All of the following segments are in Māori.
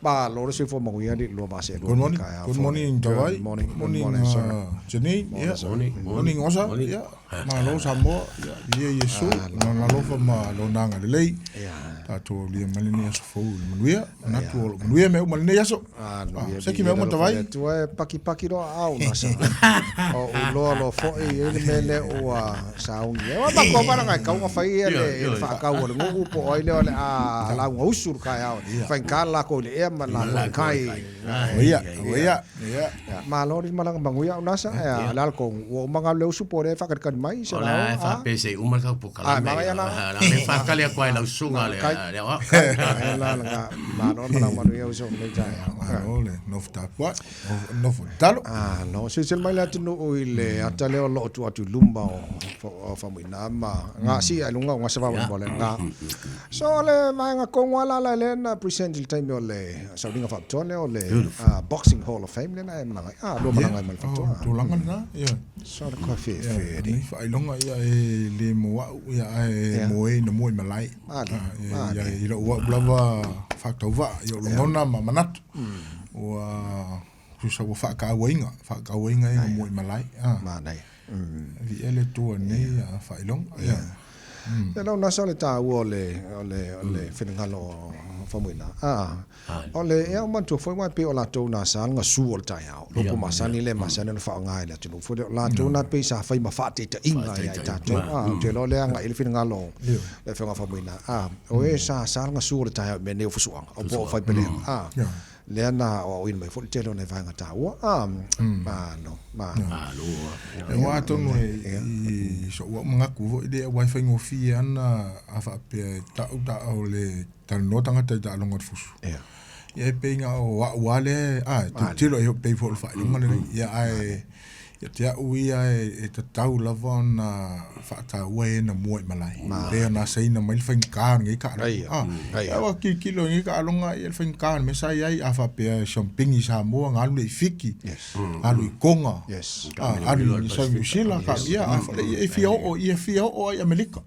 ba lo se fo Faumuina di lo ba se Good morning. Good morning, Tawai. Morning, Jenny. Morning, Osa. Malo Samoa. Yesu. Malo fa lo nanga de lei. Tato lia malini aso fo manuia. Natu manuia me malini aso. Seki me mo Tawai. Tu e paki ro au na sa. O lo fo ele mele o sa un. E wa ba ko para ngai ka nga fai ele fa ka o ngu po o ele a la ngu usur ka ya. Fa kala ko le e ma la kai. Oia. Malori malang banguya unasa ya lal ko o mga leu supore fa kan mai sa la fa pese uma ka po kala la me fa kala kwa la sunga le la malor malang manuya uso le ja ole no fta kwa no talo no se sel mai la tino o ile atale o lo tu atu lumba o Faumuina ma nga si alunga nga sa fa bole nga so le mai nga ko wala la le na present il time ole sa dinga fa tone ole boxing hall of fame le na do malanga mal fa to langan na ya so the coffee ni fa ilonga ya le mo ya mo e no mo malai ya ilo wa blava fa to va yo lona manat o so fa ka winga e mo malai ma dai vi ele to ne fa ilong ya no na so le ta ole finangalo Faumuina ole e o mantu foi mai pe o la to na sa nga su o tai ao lo po masani le masani fa nga ile tu fo la to na pe sa fai ma fa te inga ya ta to te lo le nga ile finangalo le fa nga Faumuina o e sa nga su o tai ao me ne o fu o po fai pele le na o in mai fo te lo ne va nga ta o ma wa to no e so wa mga ku de wifi ngofi ana afa pe ta o le tal no tanga ta longot fusu ya pe nga o wale tu lo yo pe fo fa ngone ya ya tia uia e ta tau lava na fa ta we na mo malai le na sei na mai fain ka ngi ka wa kilo ngi ka longa el fain ka me sai ai afa pe shopping i Samoa ngalu le fiki alu konga alu ni sa musila ka ya e fio o ya melika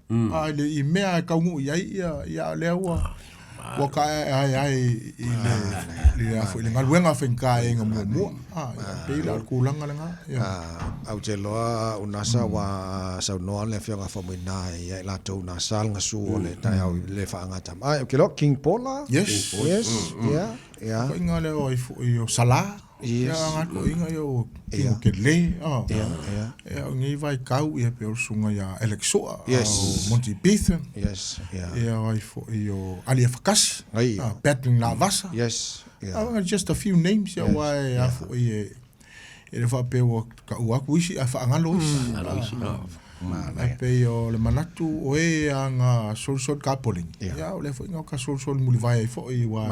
le i mea ka ngu ya le wa ka ai le afu le ngaluenga fain ka e ngamu pe la kulanga nga au te loa unasa wa sa no le fia Faumuina ya la to na sal nga su le tai au le fa nga tam ke lo King Pola yes ya ko ngale o yo sala ya nga ko inga yo ke le ya ngi vai kau ia pe sunga ya Alexoa Monty Python ya ai fo yo ali fakas Patrick Lavasa just a few names ya why fo ye ele fa pe o ka wa kuisi fa ngalo pe yo le manatu o e anga sol kapoling ya le fo nga ka sol muli vai fo i wa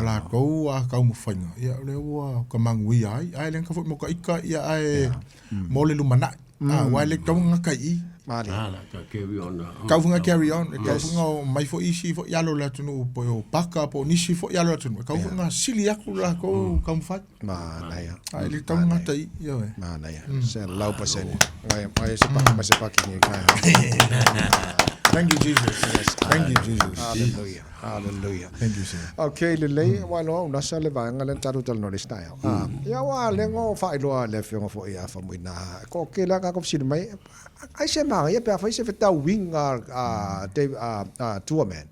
la ko a ka mo fanga ya le wa ka mangui ai le ka fo mo ka ika ya ai mo le lumana wa le ka nga ka i carry on ka funga mai fo isi fo yalo la tunu po paka po nisi fo yalo tunu ka funga sili aku la ko kam fat na ya ai le tau ngata i ya na ya se lau pasen mai se pa ki ka thank you Jesus hallelujah thank you sir okay le walo na sa le va ngalen taru tal no style ya wa le ngo fa ilo le fio fo ya Faumuina ko ke la ka ko sin mai ai se ma ya pe fa se feta winga TUAMAN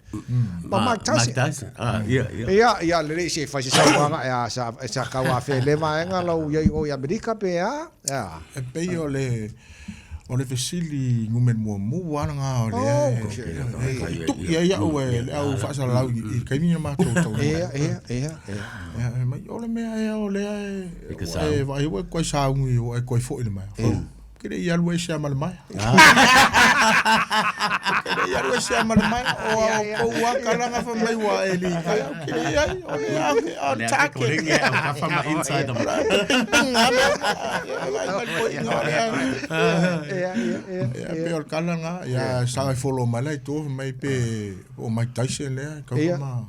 ba Mike Tyson ya le se fa se sa wa ya sa ka wa fe le ma nga lo o ya America pe ya pe yo le o le fesili ngumen mo wanga o le tu ya o au fa sa la i kaimi ma to mai o le me o le vai o ko sa ngi o ko fo ile mai kire ya lo se mal mai kire ya lo se mal mai o wa kala nga fa mai wa eli kire ya o le on tak ka fa ma inside of peor kala nga ya sa follow malai to mai pe o Mike Tyson le ka ma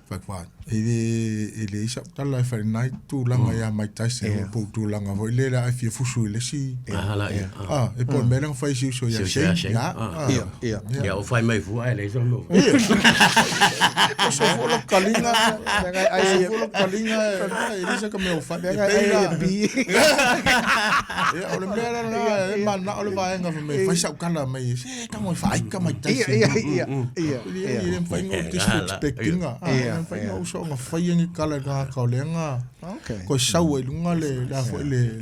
Fakwa. Ele isa tala fa night tu langa ya mai taisi po tu langa vo le la fi fusu le si. E po mela fa si so ya she. Ya o fai mai fu ai le so no. So folo kalinga. Ai folo kalinga. Ele sa como fa pena bi. O le mela na mana o le vai nga me fa sa kala mai. Ta mo fa ka mai taisi. Ele fa ngo disrespecting. Fa ngo so nga faingi kala ka kaulenga ko sau e lunga le la fo le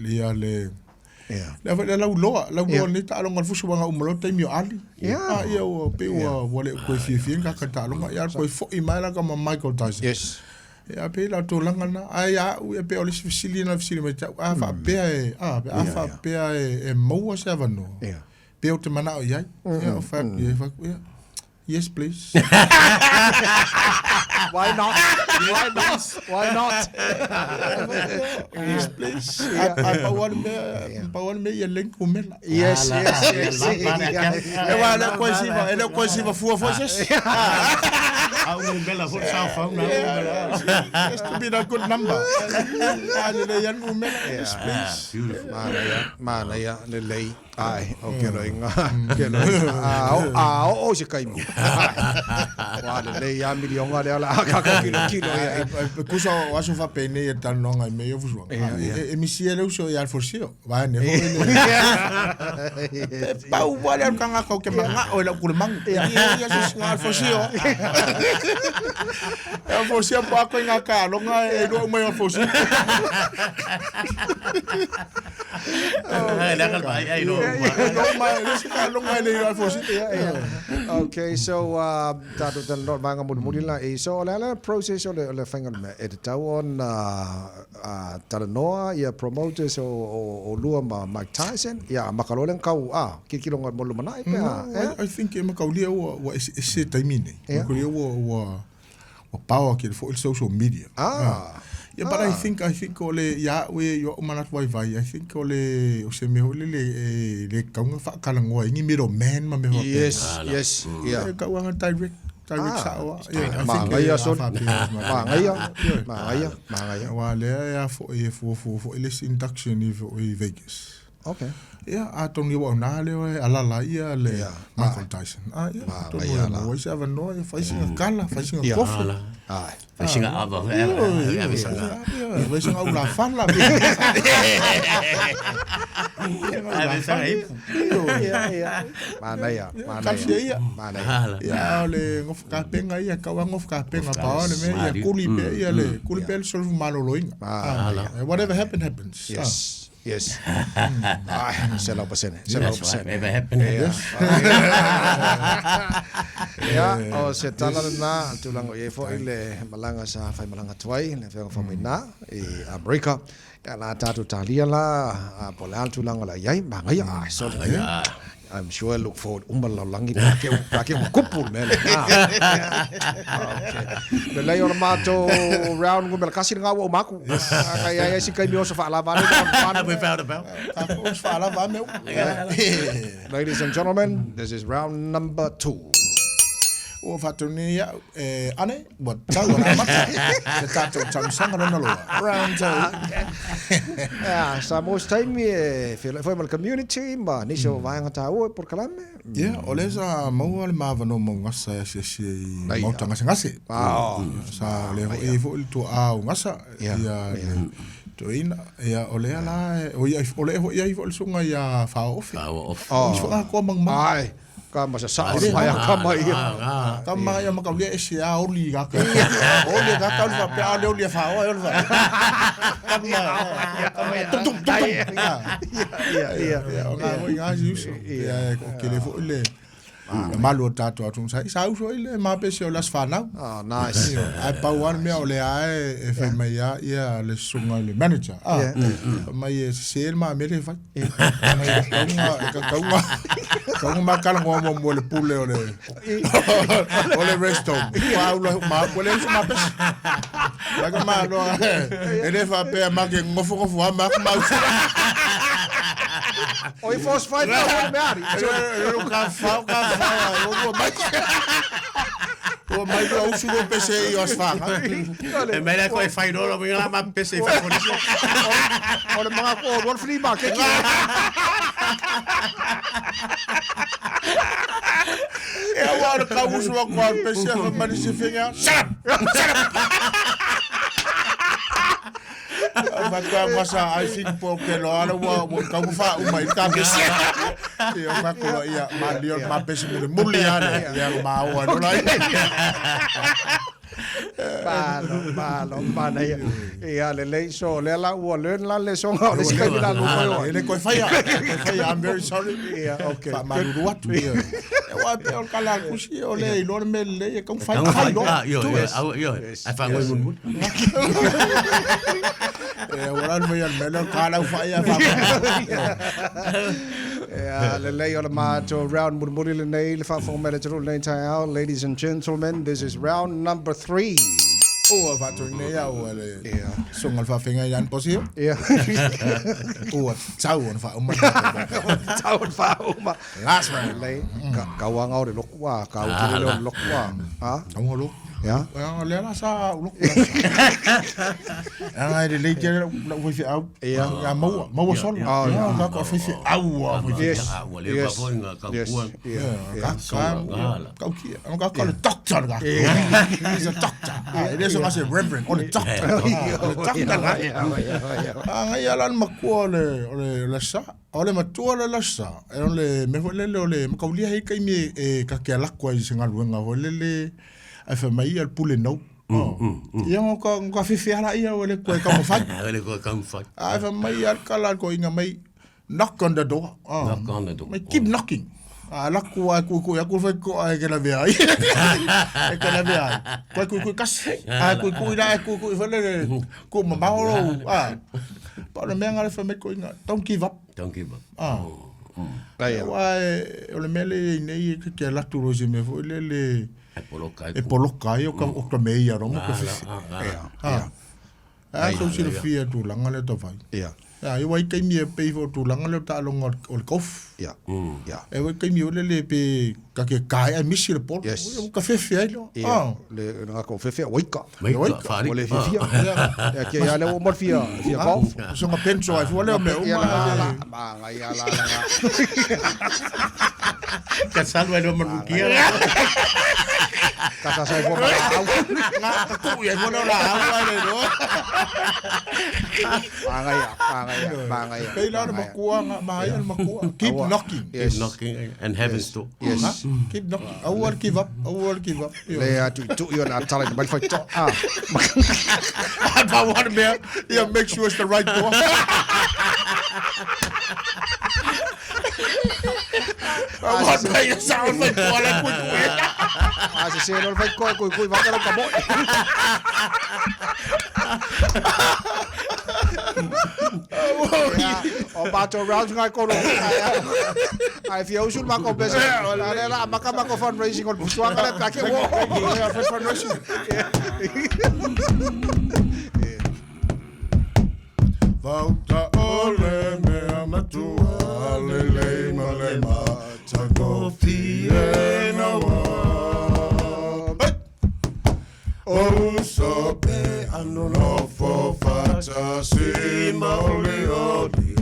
ya le la fo la uloa ni ta longa fusu banga umlo Taimi ali ia o pe o vole ko fi ka ta longa ya ko fo i mai la ka Michael Tyson yes ya pe la to langa na ya u pe o le fisili na fisili me ta fa pe fa pe e mo se vano pe o te mana o ya fa yes, please. Why not? Why not? Why not? Yes, please. I want me a link umela. Yes. Ele coisiva fua forces. Umela for South Faumuina. Has to be a good number. Yes, please. Mana ya le lei. Ai, o ke loinga. O se kaimi. Wa le lei ya milionga le ala ka kilo ya. Kuso waso fa pene e tan longa me yo fuso. E mi si ele uso ya forsio. Va ne. Pa u wala kanga ka ke manga o la kulmang. Ya so al forsio. El forsio pa ko nga ka longa e do me forsio. Okay, so tatu tan lot mga mudmudila so la process le fangal me editau on talanoa ia promoters o lua ma Mike Tyson ia makalolen kau kikilonga molu manai pe I think makaulia wa ese Taimi nei ko wa power ke for social media yeah, but I think ole ya we yo manat vai I think ole o se me ole le kaunga fa kalangoa ingi miro man ma me ho yes yeah kaunga direct sawa mangaya so mangaya wa le ya fo ele induction i Vegas okay yeah atong yo na le ala ia le Michael Tyson yeah wa se va no fa singa kala fa singa kofu Fishing out of Fishing out la fala. Mana ya. Ya le ngof ka penga ia ka ngof ka penga pa le me ya kulipe ia le kulipe sol maloloing. Whatever happens. Yes. Selalu pesen. Never happened. Ya, se tala na tulang o yefo ile malanga sa fai malanga tuai le Faumuina i America. Ya na tatu talia la pola tulang la yai mangaya so I'm sure look forward umbal langi pake kupul mele. Le lei ona mato round ngumel kasir ngawo maku. Kaya si kai mio so fa lava we found about. Ladies and gentlemen, this is round number 2. O fatuni ya ane but tau na mata se tato sanga no lo round Samoa Taimi foi mal community ma ni so vai ngata o por kalame ole sa mo le mavano mo ngasa se mo tanga ngase sa le e fo to ngasa ya to ina ya ole ala o ya fo sunga ya fa off so ko mang mai kama sa kama ya makaulia sia oli ga oli ga ka fa pe ale oli fa o oli kama tum ya o ga yuso ya ke le fo le malo tato atung sai sa uso ile ma pe se las fana nice ai pa wan me ole ai e fe mai ya le sunga le manager mai se ma me le fa ka ma kala mo le pule ole resto ma ole ma pe la ma lo ele fa pe ma ke ngofo ma Oi fos fai pa o meari. O mai do usu do pese I os fa. E mele ko e fai no mi la ma pese fa ko. O le mga ko ro free market. E agora ka usu ko pese fa mari se fenga. Shut up. Maka masa I think po ke lo ala wa ka fa mai ka pese. E o ka ko ia malio ma pese muli ana ya ma wa no lai. Malo mana ia le le so le la o le la le so nga le ska bila lu ko ele ko fai I'm very sorry yeah okay ma lu wat e wa pe o kala kusi o le lo me le e ko fai yo ai fa ngoi mun e ora no ia me lo kala fai fa le le o ma to round muri le nei le fa fo manager le tai out ladies and gentlemen this is round number 3 o va to ne ya o le so ngal fa fenga yan posi yeah o chau on fa uma last round le ka wa ngau de lokwa ka u le lokwa ha ngau lo ya le la sa lokwa ai de le ke la wi fi au ya mo sol ka ko fi au yes ka ki ka ko le doctor ga he's a doctor it is a reverend on the doctor ya lan makua le sa ole matua le sa ole me le me ka ulia he kai me ka ke la ko i singa luenga ole ai fa mai al pule no ia ko fifi ala ia ole ko ka mo fa ole ko ka mo fa ai fa mai al kala ko inga mai knock on the door keep knocking la ko ya ko fa ko ai ke la vea e ke la vea ko kas ko ila ko fa le ko ma mauro pa le menga le fa me ko inga don't give up ai ole mele nei ke la turo je me fo le e poloka io ka o ka meia ro mo ka fi so si le fia tu langa le to vai io wai kai mi pe fo tu langa le ta longa o le kof e wai kai mi le pe ka ke kai ai misi le pol ka fe fia lo le nga ko fe fia wai ka fari o le fia ya ke ya le o mor fia ko so nga penso ai fo le me o ma nga ya la ka salva no mo kia kasa sai ko au nga ku ya mo la au ai no banga ya pe la makua ma ya makua keep knocking knocking and heaven's door yes keep knocking I will give up le tu yo na tala de balfa to I want me yeah make sure it's the right door I want me sound like wala ku se no fai ko va ka mo o bato rounds ngai ko ro ai fia usul ma ko pesa la ma ko fundraising on buswa ka ka ke wo fundraising Volta ole me amatua le ma tago fiena wa o so pe anno no fo fata si maule oli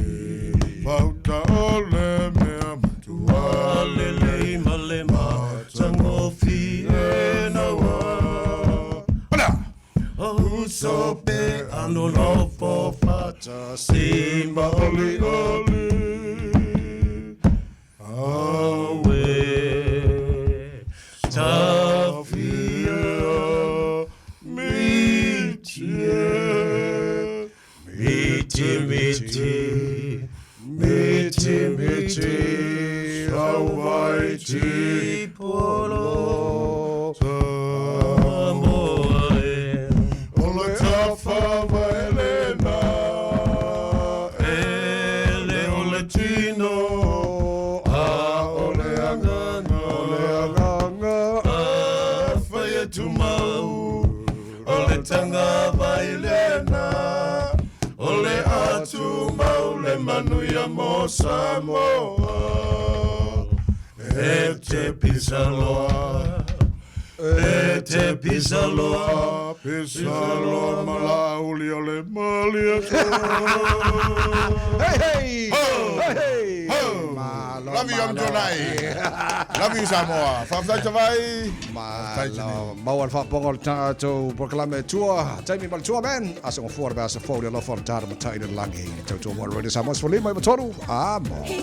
Volta ole me amatua le ma tago fiena wa so pe ano no po fata simba oli awe tafia miti awai polo tanga bailena ole atu maule manuia mo Samoa e te pisaloa E te pisaloa. Pisaloa malauli ole malia. Hey, hey. Love you, I'm Jonai. Love you, Samoa. Fafai tawai. Mau al whapongol tātou proklame tua. Taimi mal TUAMAN. Asong fuar basa fōri alo whara tāra matai na langi. Tau tō mōra radio Samoa. Sfoli mai matoru. Amo.